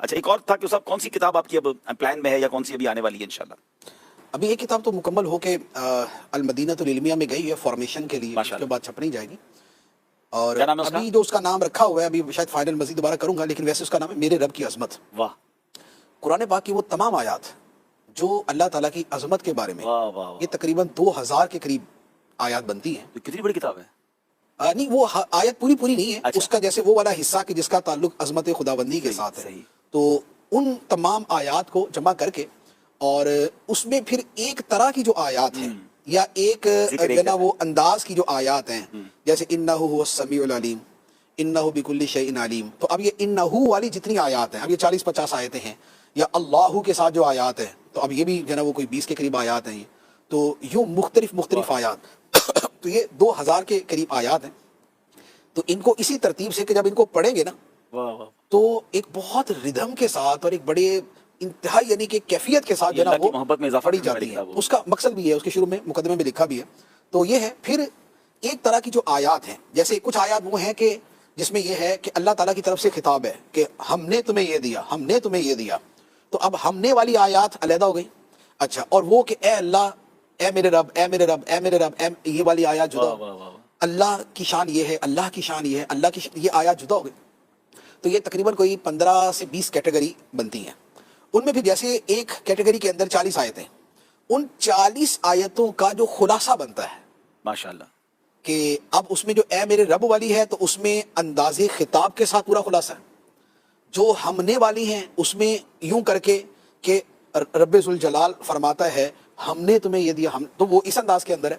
اچھا ایک اور تھا کہ صاحب کون سی کتاب آپ کی اب پلان میں ہے یا کون سی ابھی آنے والی ہے انشاءاللہ؟ ابھی ایک کتاب تو مکمل ہو کے المدینۃ العلمیہ میں گئی ہے فارمیشن کے لیے، اس کے بعد چھپنی جائے گی. اور کیا نام ہے اس کا؟ ابھی جو اس کا نام رکھا ہوا ہے، ابھی شاید فائنل مزید دوبارہ کروں گا، لیکن ویسے اس کا نام ہے میرے رب کی عظمت. واہ قرآن پاک کی وہ تمام آیات جو اللہ تعالیٰ کی عظمت کے بارے میں، واہ واہ یہ تقریباً 2000 کے قریب آیات بنتی ہیں. تو کتنی بڑی کتاب ہے؟ نہیں وہ آیت پوری نہیں ہے. اچھا. اس کا جیسے وہ والا حصہ کہ جس کا تعلق عظمت خداوندی کے ساتھ ہے، صحیح. تو ان تمام آیات کو جمع کر کے اور اس میں پھر ایک طرح کی جو آیات ہیں یا ایک جو نا وہ انداز کی جو آیات ہیں، جیسے انہ هو السمیع العلیم، انہ بکل شیء علیم. تو اب یہ انہ والی جتنی آیات ہیں، اب یہ 40-50 آیتیں ہیں، یا اللہ کے ساتھ جو آیات ہیں، تو اب یہ بھی جو نا وہ کوئی 20 کے قریب آیات ہیں. تو یوں مختلف آیات تو یہ 2000 کے قریب آیات ہیں. تو ان کو اسی ترتیب سے کہ جب ان کو پڑھیں گے نا تو ایک بہت ردھم کے ساتھ اور ایک بڑے انتہائی یعنی کہ کیفیت کے ساتھ جو ہے نا وہ محبت میں اضافہ پڑھی جاتی ہے. اس کا مقصد بھی ہے، اس کے شروع میں مقدمے میں لکھا بھی ہے. تو یہ ہے پھر ایک طرح کی جو آیات ہیں، جیسے کچھ آیات وہ ہیں کہ جس میں یہ ہے کہ اللہ تعالیٰ کی طرف سے خطاب ہے کہ ہم نے تمہیں یہ دیا، ہم نے تمہیں یہ دیا. تو اب ہم نے والی آیات علیحدہ ہو گئی. اچھا، اور وہ کہ اے اللہ، اے میرے رب، اے میرے رب، اے میرے رب، یہ والی آیات جدا. اللہ کی شان یہ ہے، اللہ کی شان یہ ہے، اللہ کی یہ آیات جدا ہو گئی. تو یہ تقریباً کوئی 15 سے 20 کیٹیگری بنتی ہیں. ان میں بھی جیسے ایک کیٹیگری کے اندر 40 آیتیں، ان 40 آیتوں کا جو خلاصہ بنتا ہے ماشاءاللہ کہ اب اس میں جو اے میرے رب والی ہے تو اس میں انداز خطاب کے ساتھ پورا خلاصہ ہے. جو ہم نے والی ہیں اس میں یوں کر کے کہ رب ذوالجلال فرماتا ہے ہم نے تمہیں یہ دیا، ہم، تو وہ اس انداز کے اندر ہے.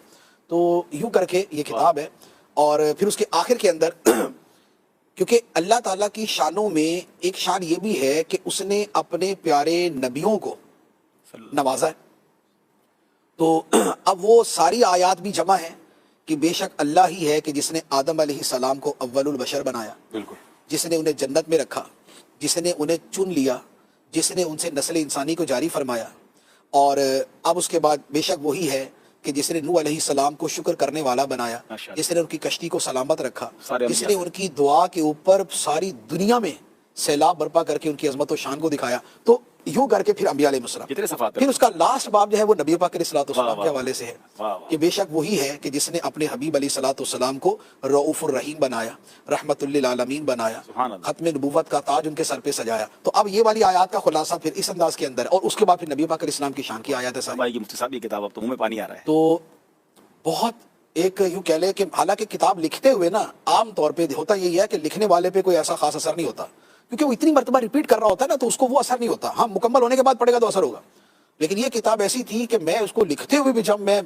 تو یوں کر کے یہ کتاب ہے. اور پھر اس کے آخر کے اندر کیونکہ اللہ تعالیٰ کی شانوں میں ایک شان یہ بھی ہے کہ اس نے اپنے پیارے نبیوں کو نوازا ہے. تو اب وہ ساری آیات بھی جمع ہیں کہ بے شک اللہ ہی ہے کہ جس نے آدم علیہ السلام کو اول البشر بنایا، بالکل، جس نے انہیں جنت میں رکھا، جس نے انہیں چن لیا، جس نے ان سے نسل انسانی کو جاری فرمایا. اور اب اس کے بعد بے شک وہی ہے کہ جس نے نوح علیہ السلام کو شکر کرنے والا بنایا، جس نے ان کی کشتی کو سلامت رکھا، جس نے ان کی دعا کے اوپر ساری دنیا میں سیلاب برپا کر کے ان کی عظمت و شان کو دکھایا. تو یوں کر کے پھر انبیاء علیہ السلام، کتنے صفات ہیں. پھر اس کا لاسٹ باب جو ہے وہ نبی پاک علیہ الصلوۃ والسلام کے حوالے سے ہے کہ بے شک وہی ہے کہ جس نے اپنے حبیب علیہ الصلوۃ والسلام کو رؤوف الرحیم بنایا، رحمت للعالمین بنایا، ختم نبوت کا تاج ان کے سر پہ سجایا. تو اب یہ والی آیات کا خلاصہ پھر اس انداز کے اندر ہے. اور اس کے بعد پھر نبی پاک علیہ السلام کی شان کی آیات ہے ساری. مفتی صاحب یہ کتاب اب تو منہ میں پانی آ رہا ہے. تو بہت ایک یوں کہہ لے کہ حالانکہ کتاب لکھتے ہوئے نا عام طور پہ ہوتا یہی ہے کہ لکھنے والے پہ کوئی ایسا خاص اثر نہیں ہوتا، کیونکہ وہ اتنی مرتبہ ریپیٹ کر رہا ہوتا ہے نا تو اس کو وہ اثر نہیں ہوتا. ہاں مکمل ہونے کے بعد پڑھے گا تو اثر ہوگا. لیکن یہ کتاب ایسی تھی کہ میں اس کو لکھتے ہوئے بھی جب میں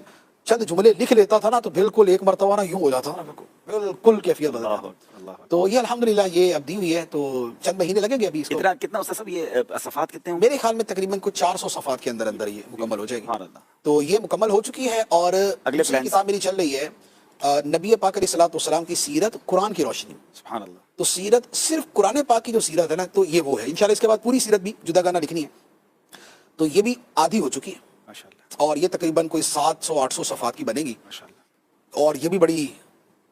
چند جملے لکھ لیتا تھا نا تو بالکل ایک مرتبہ نا یوں ہو جاتا نا، بالکل کیفیت بدل جاتی. تو یہ الحمدللہ یہ اب دی ہوئی ہے، تو چند مہینے لگیں گے ابھی اس کو. کتنا اس سب یہ صفحات کتنے ہوں؟ میرے خیال میں تقریباً کچھ 400 صفحات کے اندر یہ مکمل ہو جائے گی. تو یہ مکمل ہو چکی ہے. اور اگلی کتاب میری چل رہی ہے نبی پاک علیہ الصلوۃ والسلام کی سیرت قرآن کی روشنی. سبحان اللہ. تو سیرت صرف قرآن پاک کی جو سیرت ہے نا تو یہ وہ ہے. انشاءاللہ اس کے بعد پوری سیرت بھی جدا گانا لکھنی ہے. تو یہ بھی آدھی ہو چکی ہے ماشاءاللہ. اور یہ تقریباً کوئی 700-800 صفحات کی بنے گی ماشاءاللہ. اور یہ بھی بڑی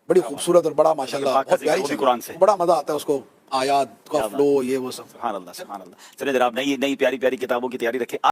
خوبصورت اور بڑا ماشاءاللہ بہت پیاری قرآن سے بڑا مزہ آتا ہے اس کو، آیات کا فلو، یہ وہ سب. سبحان اللہ سبحان اللہ. چلے جناب، نئی پیاری کتابوں کی تیاری رکھیں.